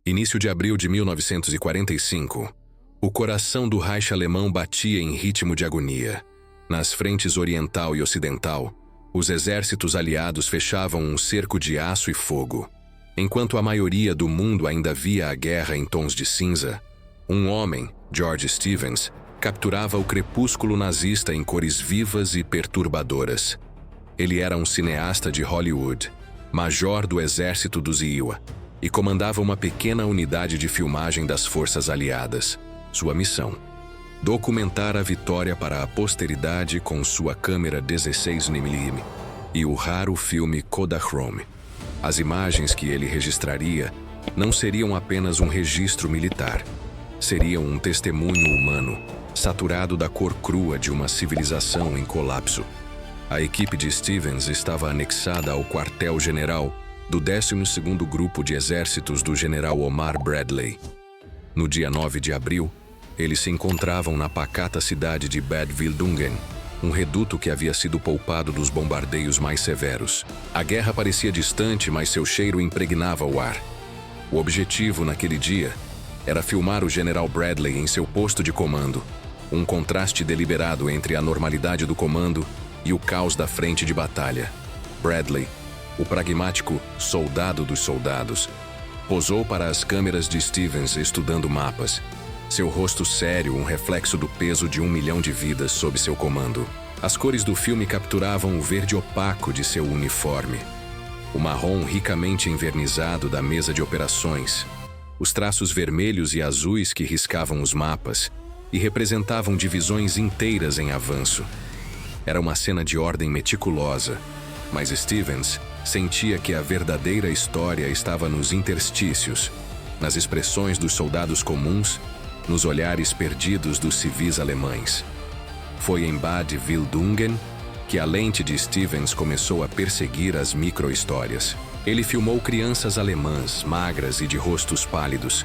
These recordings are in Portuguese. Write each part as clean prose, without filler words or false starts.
Início de abril de 1945. O coração do Reich alemão batia em ritmo de agonia. Nas frentes oriental e ocidental, os exércitos aliados fechavam um cerco de aço e fogo. Enquanto a maioria do mundo ainda via a guerra em tons de cinza, um homem, George Stevens, capturava o crepúsculo nazista em cores vivas e perturbadoras. Ele era um cineasta de Hollywood, major do exército dos Iowa, e comandava uma pequena unidade de filmagem das forças aliadas. Sua missão: documentar a vitória para a posteridade com sua câmera 16mm e o raro filme Kodachrome. As imagens que ele registraria não seriam apenas um registro militar. Seriam um testemunho humano, saturado da cor crua de uma civilização em colapso. A equipe de Stevens estava anexada ao quartel-general do 12º Grupo de Exércitos do general Omar Bradley. No dia 9 de abril, eles se encontravam na pacata cidade de Bad Wildungen, um reduto que havia sido poupado dos bombardeios mais severos. A guerra parecia distante, mas seu cheiro impregnava o ar. O objetivo naquele dia era filmar o general Bradley em seu posto de comando, um contraste deliberado entre a normalidade do comando e o caos da frente de batalha. Bradley, o pragmático soldado dos soldados, posou para as câmeras de Stevens estudando mapas. Seu rosto sério, um reflexo do peso de 1 milhão de vidas sob seu comando. As cores do filme capturavam o verde opaco de seu uniforme, o marrom ricamente envernizado da mesa de operações, os traços vermelhos e azuis que riscavam os mapas e representavam divisões inteiras em avanço. Era uma cena de ordem meticulosa, mas Stevens sentia que a verdadeira história estava nos interstícios, nas expressões dos soldados comuns, nos olhares perdidos dos civis alemães. Foi em Bad Wildungen que a lente de Stevens começou a perseguir as micro-histórias. Ele filmou crianças alemãs, magras e de rostos pálidos,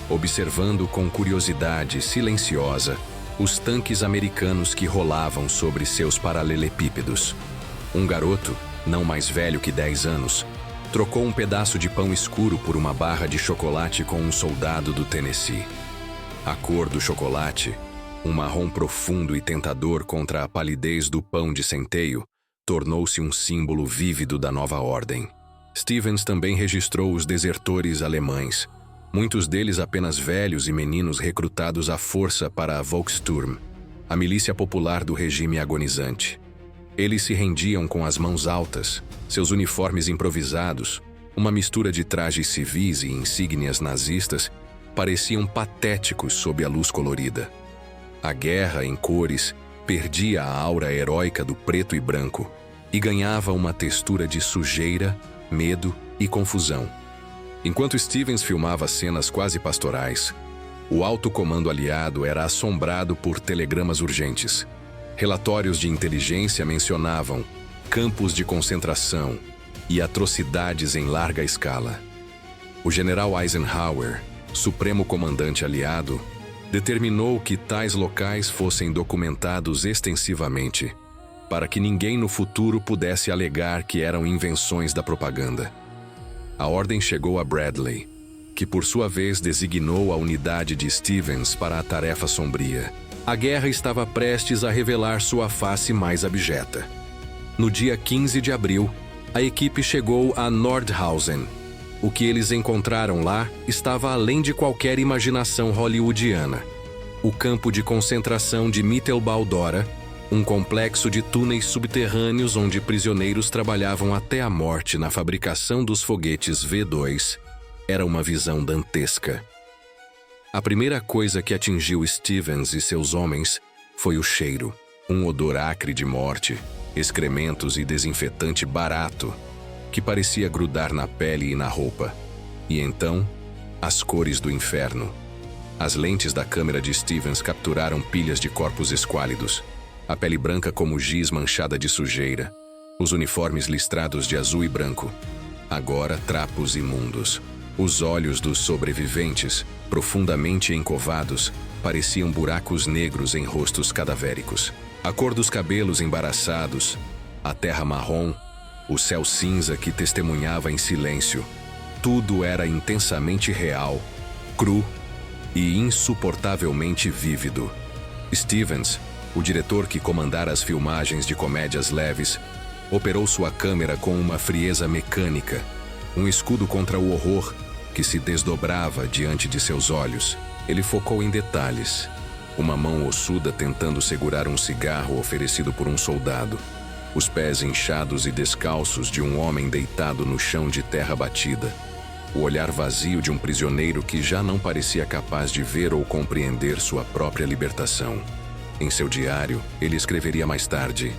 observando com curiosidade silenciosa os tanques americanos que rolavam sobre seus paralelepípedos. Um garoto, não mais velho que 10 anos, trocou um pedaço de pão escuro por uma barra de chocolate com um soldado do Tennessee. A cor do chocolate, um marrom profundo e tentador contra a palidez do pão de centeio, tornou-se um símbolo vívido da nova ordem. Stevens também registrou os desertores alemães, muitos deles apenas velhos e meninos recrutados à força para a Volkssturm, a milícia popular do regime agonizante. Eles se rendiam com as mãos altas, seus uniformes improvisados, uma mistura de trajes civis e insígnias nazistas, pareciam patéticos sob a luz colorida. A guerra, em cores, perdia a aura heróica do preto e branco e ganhava uma textura de sujeira, medo e confusão. Enquanto Stevens filmava cenas quase pastorais, o alto comando aliado era assombrado por telegramas urgentes. Relatórios de inteligência mencionavam campos de concentração e atrocidades em larga escala. O general Eisenhower, supremo comandante aliado, determinou que tais locais fossem documentados extensivamente, para que ninguém no futuro pudesse alegar que eram invenções da propaganda. A ordem chegou a Bradley, que por sua vez designou a unidade de Stevens para a tarefa sombria. A guerra estava prestes a revelar sua face mais abjeta. No dia 15 de abril, a equipe chegou a Nordhausen. O que eles encontraram lá estava além de qualquer imaginação hollywoodiana. O campo de concentração de Mittelbau-Dora, um complexo de túneis subterrâneos onde prisioneiros trabalhavam até a morte na fabricação dos foguetes V2, era uma visão dantesca. A primeira coisa que atingiu Stevens e seus homens foi o cheiro, um odor acre de morte, excrementos e desinfetante barato, que parecia grudar na pele e na roupa. E então, as cores do inferno. As lentes da câmera de Stevens capturaram pilhas de corpos esquálidos, a pele branca como giz manchada de sujeira, os uniformes listrados de azul e branco, agora trapos imundos. Os olhos dos sobreviventes, profundamente encovados, pareciam buracos negros em rostos cadavéricos. A cor dos cabelos embaraçados, a terra marrom, o céu cinza que testemunhava em silêncio, Tudo era intensamente real, cru e insuportavelmente vívido. Stevens, o diretor que comandara as filmagens de comédias leves, operou sua câmera com uma frieza mecânica, um escudo contra o horror que se desdobrava diante de seus olhos. Ele focou em detalhes. Uma mão ossuda tentando segurar um cigarro oferecido por um soldado. Os pés inchados e descalços de um homem deitado no chão de terra batida. O olhar vazio de um prisioneiro que já não parecia capaz de ver ou compreender sua própria libertação. Em seu diário, ele escreveria mais tarde: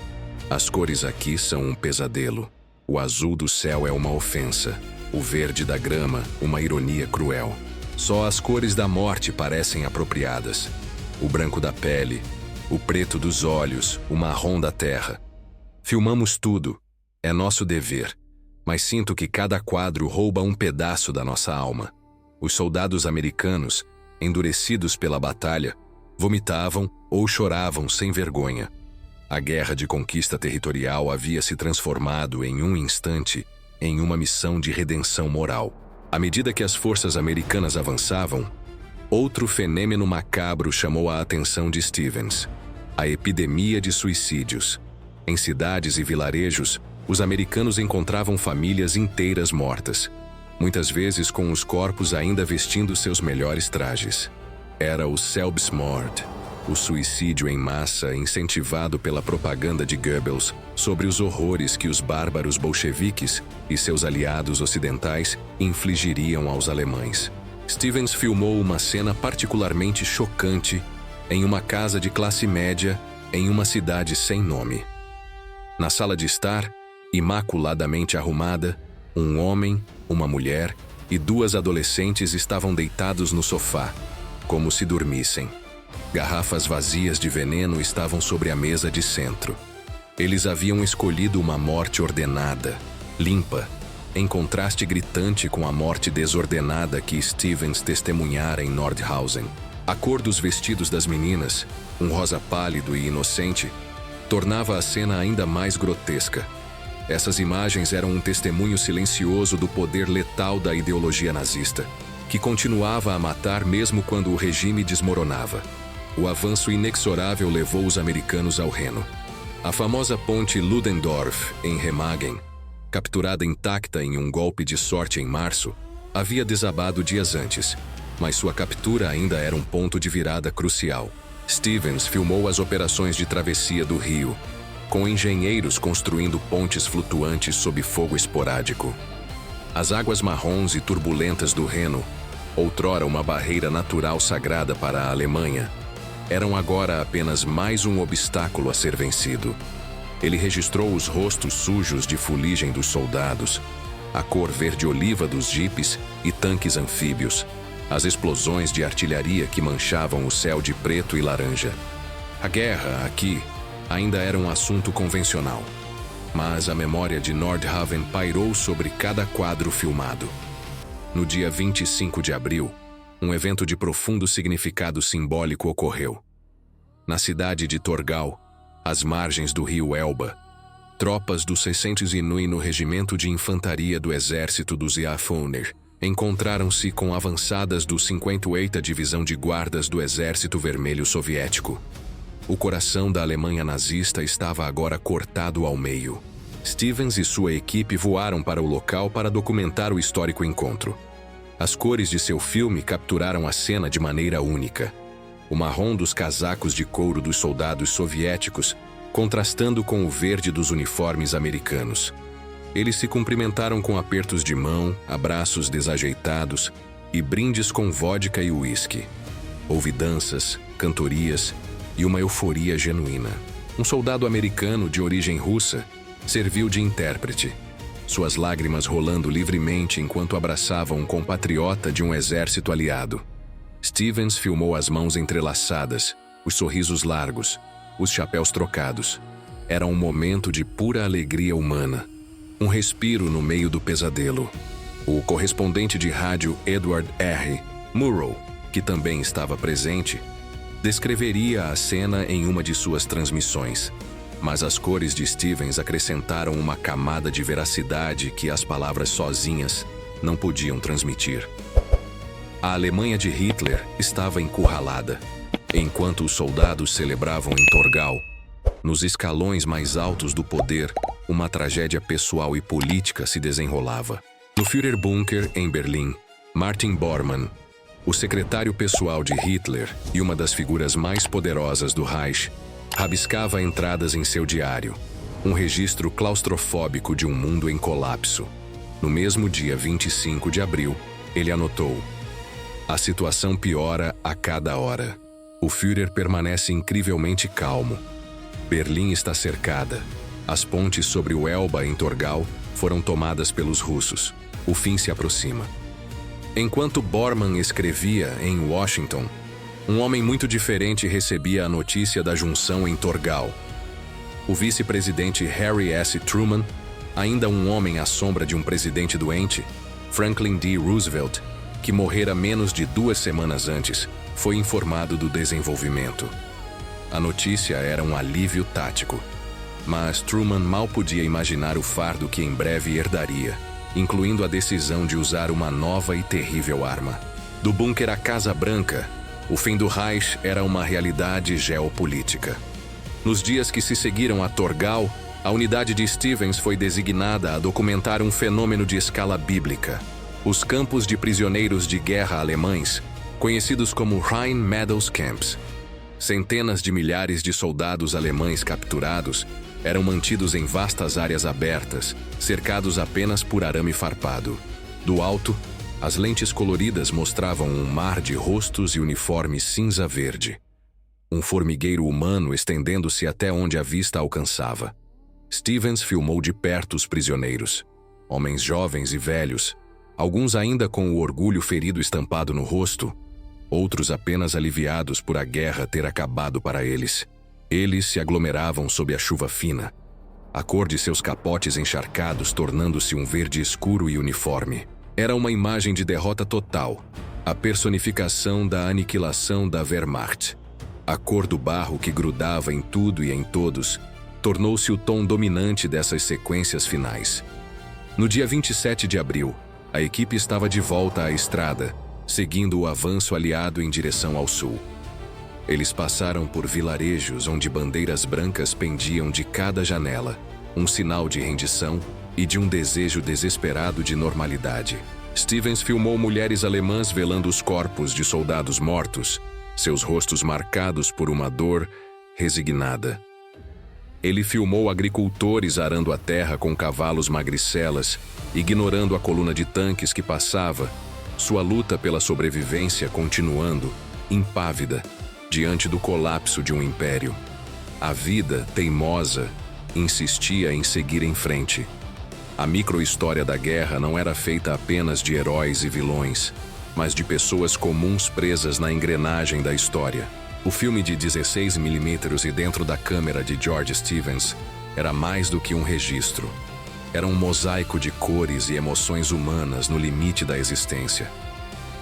"As cores aqui são um pesadelo. O azul do céu é uma ofensa. O verde da grama, uma ironia cruel. Só as cores da morte parecem apropriadas. O branco da pele, o preto dos olhos, o marrom da terra. Filmamos tudo. É nosso dever. Mas sinto que cada quadro rouba um pedaço da nossa alma." Os soldados americanos, endurecidos pela batalha, vomitavam ou choravam sem vergonha. A guerra de conquista territorial havia se transformado em um instante em uma missão de redenção moral. À medida que as forças americanas avançavam, outro fenômeno macabro chamou a atenção de Stevens: a epidemia de suicídios. Em cidades e vilarejos, os americanos encontravam famílias inteiras mortas, muitas vezes com os corpos ainda vestindo seus melhores trajes. Era o Selbstmord, o suicídio em massa incentivado pela propaganda de Goebbels sobre os horrores que os bárbaros bolcheviques e seus aliados ocidentais infligiriam aos alemães. Stevens filmou uma cena particularmente chocante em uma casa de classe média em uma cidade sem nome. Na sala de estar, imaculadamente arrumada, um homem, uma mulher e duas adolescentes estavam deitados no sofá, como se dormissem. Garrafas vazias de veneno estavam sobre a mesa de centro. Eles haviam escolhido uma morte ordenada, limpa, em contraste gritante com a morte desordenada que Stevens testemunhara em Nordhausen. A cor dos vestidos das meninas, um rosa pálido e inocente, tornava a cena ainda mais grotesca. Essas imagens eram um testemunho silencioso do poder letal da ideologia nazista, que continuava a matar mesmo quando o regime desmoronava. O avanço inexorável levou os americanos ao Reno. A famosa ponte Ludendorff, em Remagen, capturada intacta em um golpe de sorte em março, havia desabado dias antes, mas sua captura ainda era um ponto de virada crucial. Stevens filmou as operações de travessia do rio, com engenheiros construindo pontes flutuantes sob fogo esporádico. As águas marrons e turbulentas do Reno, outrora uma barreira natural sagrada para a Alemanha, eram agora apenas mais um obstáculo a ser vencido. Ele registrou os rostos sujos de fuligem dos soldados, a cor verde-oliva dos jipes e tanques anfíbios, as explosões de artilharia que manchavam o céu de preto e laranja. A guerra, aqui, ainda era um assunto convencional, mas a memória de Nordhaven pairou sobre cada quadro filmado. No dia 25 de abril, um evento de profundo significado simbólico ocorreu. Na cidade de Torgau, às margens do rio Elba, tropas do 609º Regimento de Infantaria do Exército dos Yafoner encontraram-se com avançadas do 58ª Divisão de Guardas do Exército Vermelho Soviético. O coração da Alemanha nazista estava agora cortado ao meio. Stevens e sua equipe voaram para o local para documentar o histórico encontro. As cores de seu filme capturaram a cena de maneira única. O marrom dos casacos de couro dos soldados soviéticos, contrastando com o verde dos uniformes americanos. Eles se cumprimentaram com apertos de mão, abraços desajeitados e brindes com vodka e uísque. Houve danças, cantorias e uma euforia genuína. Um soldado americano de origem russa serviu de intérprete, suas lágrimas rolando livremente enquanto abraçava um compatriota de um exército aliado. Stevens filmou as mãos entrelaçadas, os sorrisos largos, os chapéus trocados. Era um momento de pura alegria humana, um respiro no meio do pesadelo. O correspondente de rádio Edward R. Murrow, que também estava presente, descreveria a cena em uma de suas transmissões, mas as cores de Stevens acrescentaram uma camada de veracidade que as palavras sozinhas não podiam transmitir. A Alemanha de Hitler estava encurralada, enquanto os soldados celebravam em Torgau. Nos escalões mais altos do poder, uma tragédia pessoal e política se desenrolava. No Führerbunker, em Berlim, Martin Bormann, o secretário pessoal de Hitler e uma das figuras mais poderosas do Reich, rabiscava entradas em seu diário, um registro claustrofóbico de um mundo em colapso. No mesmo dia 25 de abril, ele anotou: "A situação piora a cada hora. O Führer permanece incrivelmente calmo. Berlim está cercada. As pontes sobre o Elba em Torgau foram tomadas pelos russos. O fim se aproxima." Enquanto Bormann escrevia em Washington, um homem muito diferente recebia a notícia da junção em Torgau. O vice-presidente Harry S. Truman, ainda um homem à sombra de um presidente doente, Franklin D. Roosevelt, que morrera menos de 2 semanas antes, foi informado do desenvolvimento. A notícia era um alívio tático, mas Truman mal podia imaginar o fardo que em breve herdaria, incluindo a decisão de usar uma nova e terrível arma. Do bunker à Casa Branca, o fim do Reich era uma realidade geopolítica. Nos dias que se seguiram a Torgau, a unidade de Stevens foi designada a documentar um fenômeno de escala bíblica: os campos de prisioneiros de guerra alemães, conhecidos como Rhine Meadows Camps. Centenas de milhares de soldados alemães capturados eram mantidos em vastas áreas abertas, cercados apenas por arame farpado. Do alto, as lentes coloridas mostravam um mar de rostos e uniformes cinza-verde. Um formigueiro humano estendendo-se até onde a vista alcançava. Stevens filmou de perto os prisioneiros, homens jovens e velhos, alguns ainda com o orgulho ferido estampado no rosto, outros apenas aliviados por a guerra ter acabado para eles. Eles se aglomeravam sob a chuva fina, a cor de seus capotes encharcados tornando-se um verde escuro e uniforme. Era uma imagem de derrota total, a personificação da aniquilação da Wehrmacht. A cor do barro que grudava em tudo e em todos tornou-se o tom dominante dessas sequências finais. No dia 27 de abril, a equipe estava de volta à estrada, seguindo o avanço aliado em direção ao sul. Eles passaram por vilarejos onde bandeiras brancas pendiam de cada janela, um sinal de rendição e de um desejo desesperado de normalidade. Stevens filmou mulheres alemãs velando os corpos de soldados mortos, seus rostos marcados por uma dor resignada. Ele filmou agricultores arando a terra com cavalos magricelas, ignorando a coluna de tanques que passava, sua luta pela sobrevivência continuando, impávida, diante do colapso de um império. A vida, teimosa, insistia em seguir em frente. A micro-história da guerra não era feita apenas de heróis e vilões, mas de pessoas comuns presas na engrenagem da história. O filme de 16mm e dentro da câmera de George Stevens era mais do que um registro. Era um mosaico de cores e emoções humanas no limite da existência.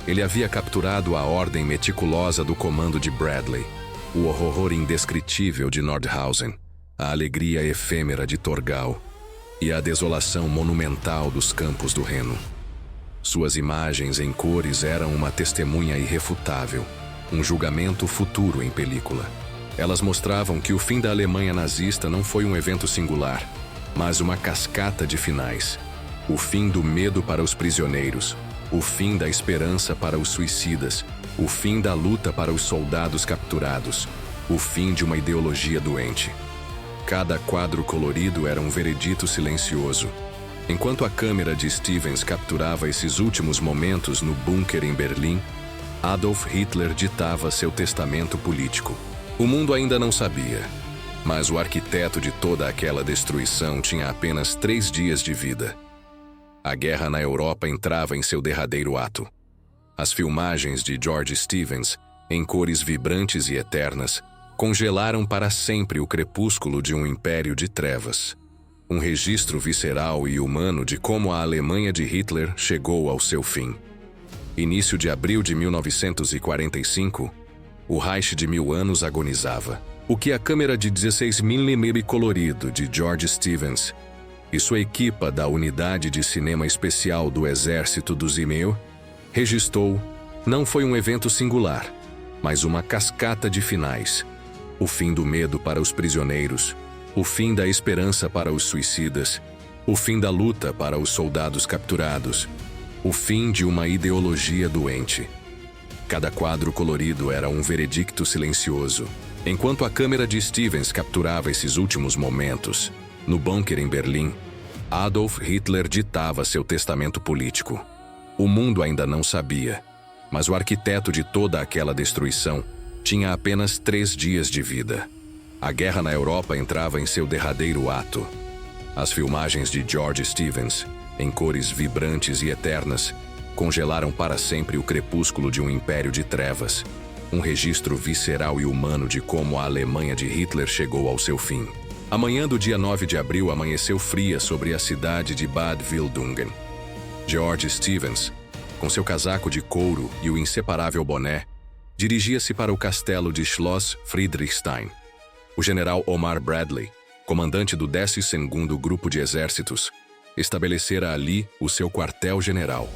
Ele havia capturado a ordem meticulosa do comando de Bradley, o horror indescritível de Nordhausen, a alegria efêmera de Torgau e a desolação monumental dos campos do Reno. Suas imagens em cores eram uma testemunha irrefutável, um julgamento futuro em película. Elas mostravam que o fim da Alemanha nazista não foi um evento singular, mas uma cascata de finais. O fim do medo para os prisioneiros, o fim da esperança para os suicidas, o fim da luta para os soldados capturados, o fim de uma ideologia doente. Cada quadro colorido era um veredito silencioso. Enquanto a câmera de Stevens capturava esses últimos momentos no bunker em Berlim, Adolf Hitler ditava seu testamento político. O mundo ainda não sabia, mas o arquiteto de toda aquela destruição tinha apenas 3 dias de vida. A guerra na Europa entrava em seu derradeiro ato. As filmagens de George Stevens, em cores vibrantes e eternas, congelaram para sempre o crepúsculo de um império de trevas. Um registro visceral e humano de como a Alemanha de Hitler chegou ao seu fim. Início de abril de 1945, o Reich de 1000 anos agonizava. O que a câmera de 16mm colorido de George Stevens e sua equipa da Unidade de Cinema Especial do Exército do Zimeu registrou, não foi um evento singular, mas uma cascata de finais. O fim do medo para os prisioneiros, o fim da esperança para os suicidas, o fim da luta para os soldados capturados, o fim de uma ideologia doente. Cada quadro colorido era um veredicto silencioso. Enquanto a câmera de Stevens capturava esses últimos momentos, no bunker em Berlim, Adolf Hitler ditava seu testamento político. O mundo ainda não sabia, mas o arquiteto de toda aquela destruição tinha apenas 3 dias de vida. A guerra na Europa entrava em seu derradeiro ato. As filmagens de George Stevens, em cores vibrantes e eternas, congelaram para sempre o crepúsculo de um império de trevas, um registro visceral e humano de como a Alemanha de Hitler chegou ao seu fim. A manhã do dia 9 de abril amanheceu fria sobre a cidade de Bad Wildungen. George Stevens, com seu casaco de couro e o inseparável boné, dirigia-se para o castelo de Schloss Friedrichstein. O general Omar Bradley, comandante do 12º Grupo de Exércitos, estabelecera ali o seu quartel-general.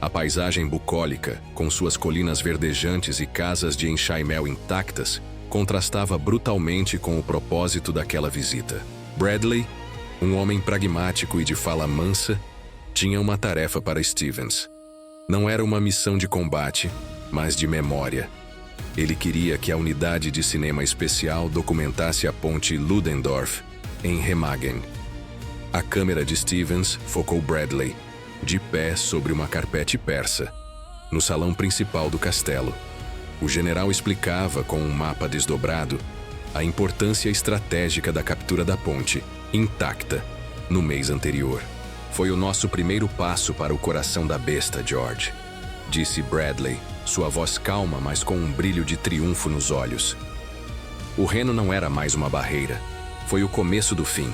A paisagem bucólica, com suas colinas verdejantes e casas de enxaimel intactas, contrastava brutalmente com o propósito daquela visita. Bradley, um homem pragmático e de fala mansa, tinha uma tarefa para Stevens. Não era uma missão de combate, mas de memória. Ele queria que a unidade de cinema especial documentasse a ponte Ludendorff, em Remagen. A câmera de Stevens focou Bradley, de pé sobre uma carpete persa, no salão principal do castelo. O general explicava com um mapa desdobrado a importância estratégica da captura da ponte, intacta, no mês anterior. Foi o nosso primeiro passo para o coração da besta, George, disse Bradley, sua voz calma, mas com um brilho de triunfo nos olhos. O Reno não era mais uma barreira, foi o começo do fim.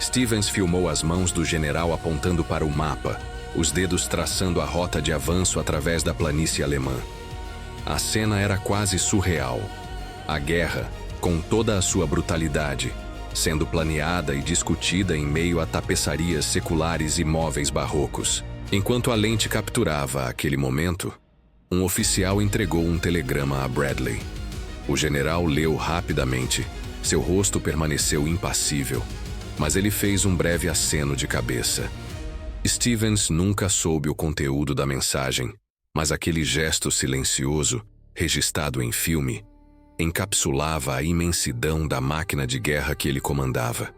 Stevens filmou as mãos do general apontando para o mapa, os dedos traçando a rota de avanço através da planície alemã. A cena era quase surreal. A guerra, com toda a sua brutalidade, sendo planeada e discutida em meio a tapeçarias seculares e móveis barrocos. Enquanto a lente capturava aquele momento, um oficial entregou um telegrama a Bradley. O general leu rapidamente. Seu rosto permaneceu impassível, mas ele fez um breve aceno de cabeça. Stevens nunca soube o conteúdo da mensagem, mas aquele gesto silencioso, registrado em filme, encapsulava a imensidão da máquina de guerra que ele comandava.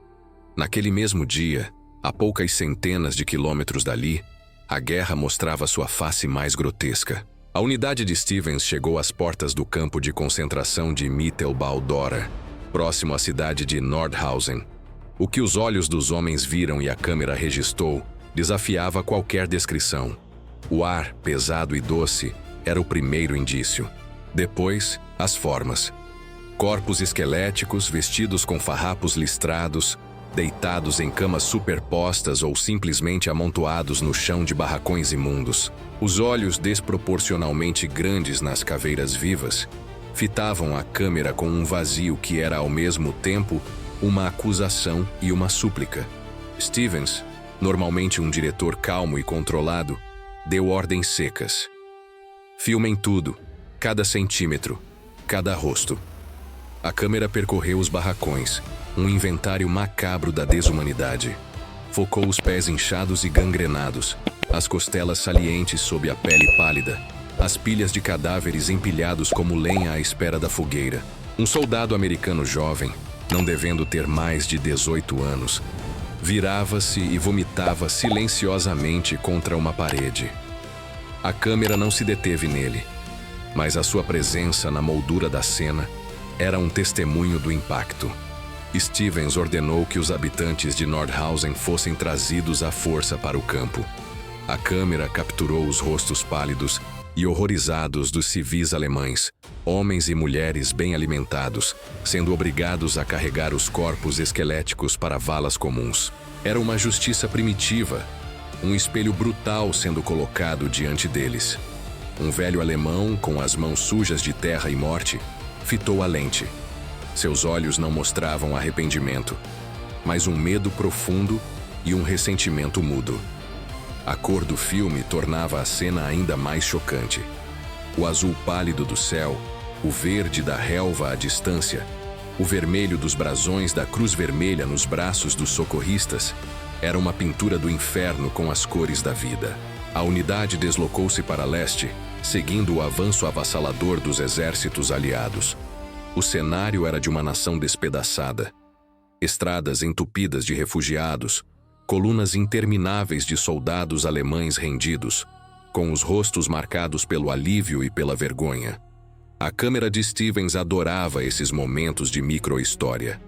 Naquele mesmo dia, a poucas centenas de quilômetros dali, a guerra mostrava sua face mais grotesca. A unidade de Stevens chegou às portas do campo de concentração de Mittelbau-Dora, próximo à cidade de Nordhausen. O que os olhos dos homens viram e a câmera registrou desafiava qualquer descrição. O ar, pesado e doce, era o primeiro indício. Depois, as formas. Corpos esqueléticos vestidos com farrapos listrados, deitados em camas superpostas ou simplesmente amontoados no chão de barracões imundos. Os olhos desproporcionalmente grandes nas caveiras vivas fitavam a câmera com um vazio que era ao mesmo tempo uma acusação e uma súplica. Stevens, normalmente um diretor calmo e controlado, deu ordens secas. Filmem tudo, cada centímetro, cada rosto. A câmera percorreu os barracões, um inventário macabro da desumanidade. Focou os pés inchados e gangrenados, as costelas salientes sob a pele pálida, as pilhas de cadáveres empilhados como lenha à espera da fogueira. Um soldado americano jovem, não devendo ter mais de 18 anos, virava-se e vomitava silenciosamente contra uma parede. A câmera não se deteve nele, mas a sua presença na moldura da cena era um testemunho do impacto. Stevens ordenou que os habitantes de Nordhausen fossem trazidos à força para o campo. A câmera capturou os rostos pálidos e horrorizados dos civis alemães, homens e mulheres bem alimentados, sendo obrigados a carregar os corpos esqueléticos para valas comuns. Era uma justiça primitiva, um espelho brutal sendo colocado diante deles. Um velho alemão, com as mãos sujas de terra e morte, fitou a lente. Seus olhos não mostravam arrependimento, mas um medo profundo e um ressentimento mudo. A cor do filme tornava a cena ainda mais chocante. O azul pálido do céu, o verde da relva à distância, o vermelho dos brasões da Cruz Vermelha nos braços dos socorristas, era uma pintura do inferno com as cores da vida. A unidade deslocou-se para leste, seguindo o avanço avassalador dos exércitos aliados. O cenário era de uma nação despedaçada. Estradas entupidas de refugiados, colunas intermináveis de soldados alemães rendidos, com os rostos marcados pelo alívio e pela vergonha. A câmera de Stevens adorava esses momentos de micro-história.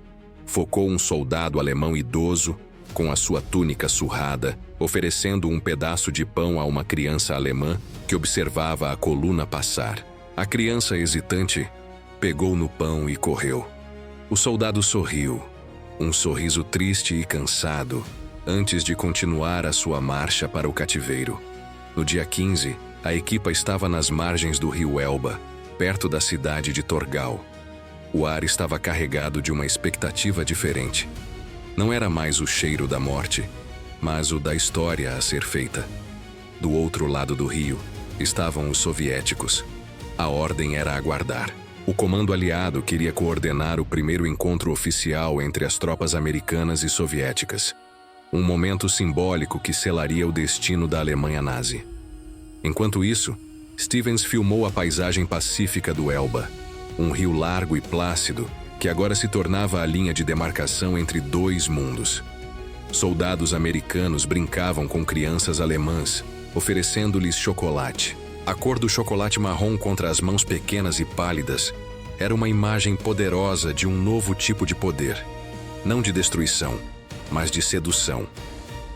Focou um soldado alemão idoso, com a sua túnica surrada, oferecendo um pedaço de pão a uma criança alemã que observava a coluna passar. A criança hesitante pegou no pão e correu. O soldado sorriu, um sorriso triste e cansado, antes de continuar a sua marcha para o cativeiro. No dia 15, a equipa estava nas margens do rio Elba, perto da cidade de Torgau. O ar estava carregado de uma expectativa diferente. Não era mais o cheiro da morte, mas o da história a ser feita. Do outro lado do rio estavam os soviéticos. A ordem era aguardar. O comando aliado queria coordenar o primeiro encontro oficial entre as tropas americanas e soviéticas. Um momento simbólico que selaria o destino da Alemanha nazi. Enquanto isso, Stevens filmou a paisagem pacífica do Elba, um rio largo e plácido que agora se tornava a linha de demarcação entre dois mundos. Soldados americanos brincavam com crianças alemãs, oferecendo-lhes chocolate. A cor do chocolate marrom contra as mãos pequenas e pálidas era uma imagem poderosa de um novo tipo de poder, não de destruição, mas de sedução.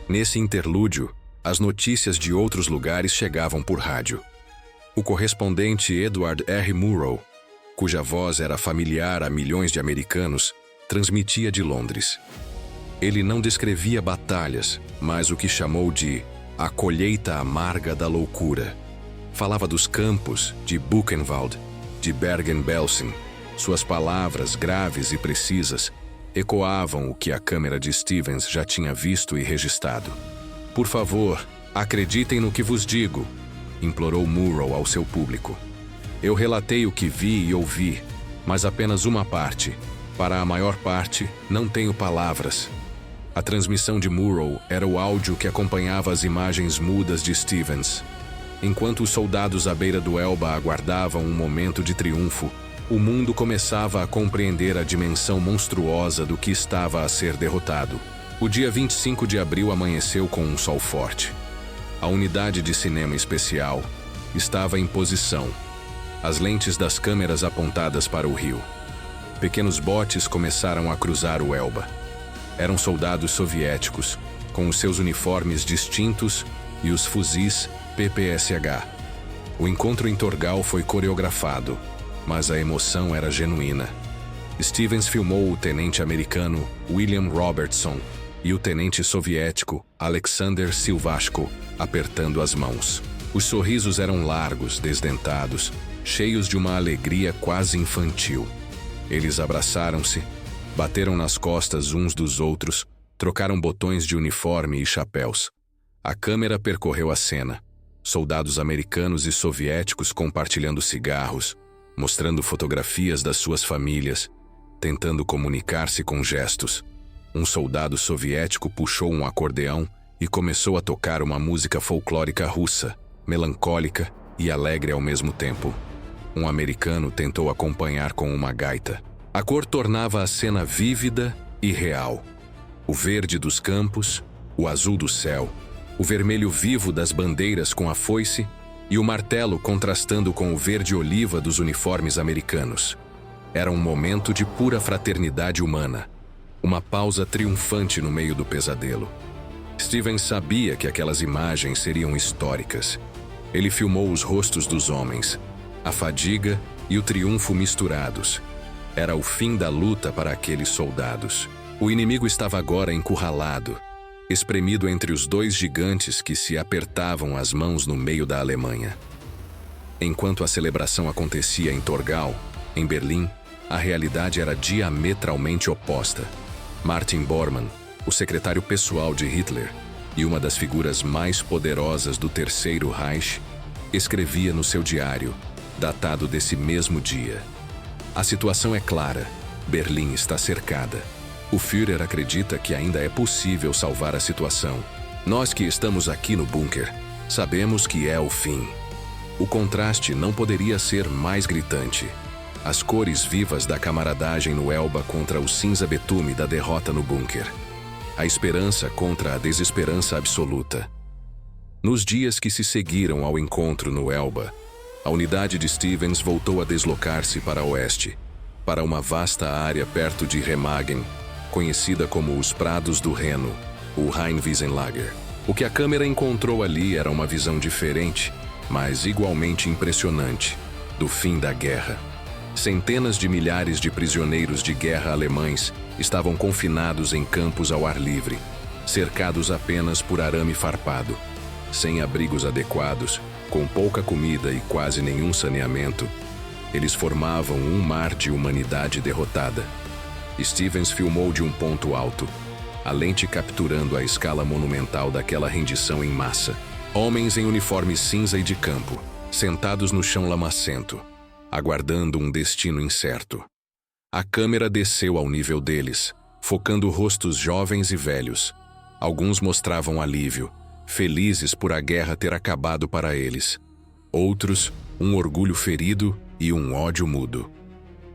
Nesse interlúdio, as notícias de outros lugares chegavam por rádio. O correspondente Edward R. Murrow, cuja voz era familiar a milhões de americanos, transmitia de Londres. Ele não descrevia batalhas, mas o que chamou de a colheita amarga da loucura. Falava dos campos de Buchenwald, de Bergen-Belsen. Suas palavras, graves e precisas, ecoavam o que a câmera de Stevens já tinha visto e registrado. "Por favor, acreditem no que vos digo", implorou Murrow ao seu público. "Eu relatei o que vi e ouvi, mas apenas uma parte. Para a maior parte, não tenho palavras." A transmissão de Murrow era o áudio que acompanhava as imagens mudas de Stevens. Enquanto os soldados à beira do Elba aguardavam um momento de triunfo, o mundo começava a compreender a dimensão monstruosa do que estava a ser derrotado. O dia 25 de abril amanheceu com um sol forte. A unidade de cinema especial estava em posição, as lentes das câmeras apontadas para o rio. Pequenos botes começaram a cruzar o Elba. Eram soldados soviéticos, com os seus uniformes distintos e os fuzis PPSH. O encontro em Torgau foi coreografado, mas a emoção era genuína. Stevens filmou o tenente americano William Robertson e o tenente soviético Alexander Silvashko apertando as mãos. Os sorrisos eram largos, desdentados, cheios de uma alegria quase infantil. Eles abraçaram-se, bateram nas costas uns dos outros, trocaram botões de uniforme e chapéus. A câmera percorreu a cena. Soldados americanos e soviéticos compartilhando cigarros, mostrando fotografias das suas famílias, tentando comunicar-se com gestos. Um soldado soviético puxou um acordeão e começou a tocar uma música folclórica russa, melancólica e alegre ao mesmo tempo. Um americano tentou acompanhar com uma gaita. A cor tornava a cena vívida e real. O verde dos campos, o azul do céu, o vermelho vivo das bandeiras com a foice e o martelo contrastando com o verde oliva dos uniformes americanos. Era um momento de pura fraternidade humana, uma pausa triunfante no meio do pesadelo. Stevens sabia que aquelas imagens seriam históricas. Ele filmou os rostos dos homens, a fadiga e o triunfo misturados. Era o fim da luta para aqueles soldados. O inimigo estava agora encurralado, espremido entre os dois gigantes que se apertavam as mãos no meio da Alemanha. Enquanto a celebração acontecia em Torgau, em Berlim, a realidade era diametralmente oposta. Martin Bormann, o secretário pessoal de Hitler e uma das figuras mais poderosas do Terceiro Reich, escrevia no seu diário, datado desse mesmo dia: "A situação é clara. Berlim está cercada. O Führer acredita que ainda é possível salvar a situação. Nós que estamos aqui no bunker, sabemos que é o fim." O contraste não poderia ser mais gritante. As cores vivas da camaradagem no Elba contra o cinza betume da derrota no bunker. A esperança contra a desesperança absoluta. Nos dias que se seguiram ao encontro no Elba, a unidade de Stevens voltou a deslocar-se para oeste, para uma vasta área perto de Remagen, conhecida como os Prados do Reno, o Rheinwiesenlager. O que a câmera encontrou ali era uma visão diferente, mas igualmente impressionante, do fim da guerra. Centenas de milhares de prisioneiros de guerra alemães estavam confinados em campos ao ar livre, cercados apenas por arame farpado, sem abrigos adequados, com pouca comida e quase nenhum saneamento. Eles formavam um mar de humanidade derrotada. Stevens filmou de um ponto alto, a lente capturando a escala monumental daquela rendição em massa. Homens em uniforme cinza e de campo, sentados no chão lamacento, aguardando um destino incerto. A câmera desceu ao nível deles, focando rostos jovens e velhos. Alguns mostravam alívio, felizes por a guerra ter acabado para eles. Outros, um orgulho ferido e um ódio mudo.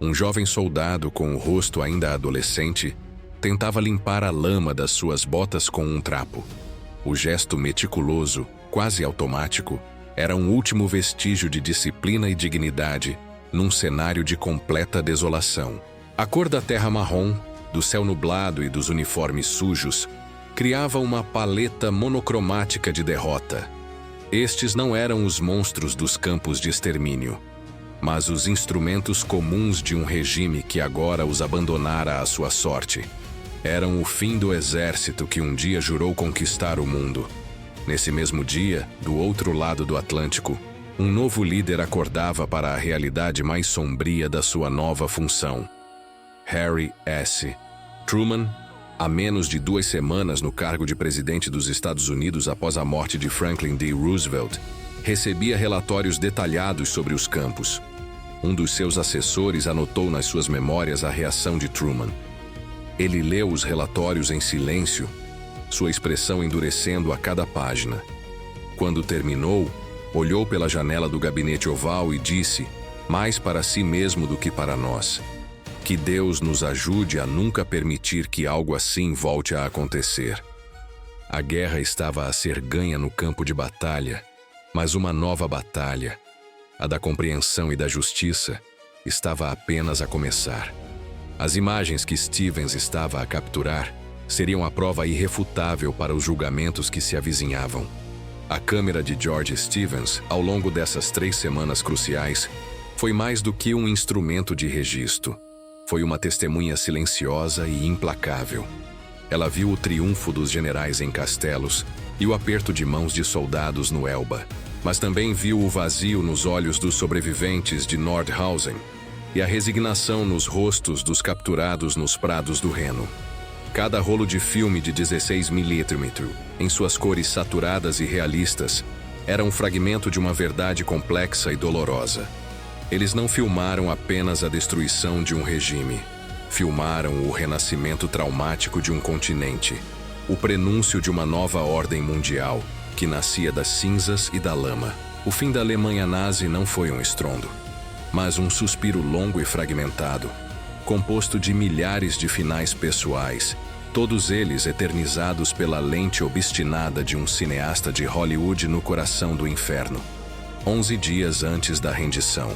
Um jovem soldado com o rosto ainda adolescente tentava limpar a lama das suas botas com um trapo. O gesto meticuloso, quase automático, era um último vestígio de disciplina e dignidade num cenário de completa desolação. A cor da terra marrom, do céu nublado e dos uniformes sujos, criava uma paleta monocromática de derrota. Estes não eram os monstros dos campos de extermínio, mas os instrumentos comuns de um regime que agora os abandonara à sua sorte. Eram o fim do exército que um dia jurou conquistar o mundo. Nesse mesmo dia, do outro lado do Atlântico, um novo líder acordava para a realidade mais sombria da sua nova função. Harry S. Truman, há menos de 2 semanas no cargo de presidente dos Estados Unidos após a morte de Franklin D. Roosevelt, recebia relatórios detalhados sobre os campos. Um dos seus assessores anotou nas suas memórias a reação de Truman. Ele leu os relatórios em silêncio, sua expressão endurecendo a cada página. Quando terminou, olhou pela janela do gabinete oval e disse, mais para si mesmo do que para nós: "Que Deus nos ajude a nunca permitir que algo assim volte a acontecer." A guerra estava a ser ganha no campo de batalha, mas uma nova batalha, a da compreensão e da justiça, estava apenas a começar. As imagens que Stevens estava a capturar seriam a prova irrefutável para os julgamentos que se avizinhavam. A câmera de George Stevens, ao longo dessas 3 semanas cruciais, foi mais do que um instrumento de registro. Foi uma testemunha silenciosa e implacável. Ela viu o triunfo dos generais em castelos e o aperto de mãos de soldados no Elba, mas também viu o vazio nos olhos dos sobreviventes de Nordhausen e a resignação nos rostos dos capturados nos prados do Reno. Cada rolo de filme de 16mm, em suas cores saturadas e realistas, era um fragmento de uma verdade complexa e dolorosa. Eles não filmaram apenas a destruição de um regime. Filmaram o renascimento traumático de um continente, o prenúncio de uma nova ordem mundial que nascia das cinzas e da lama. O fim da Alemanha nazi não foi um estrondo, mas um suspiro longo e fragmentado, composto de milhares de finais pessoais, todos eles eternizados pela lente obstinada de um cineasta de Hollywood no coração do inferno. 11 dias antes da rendição.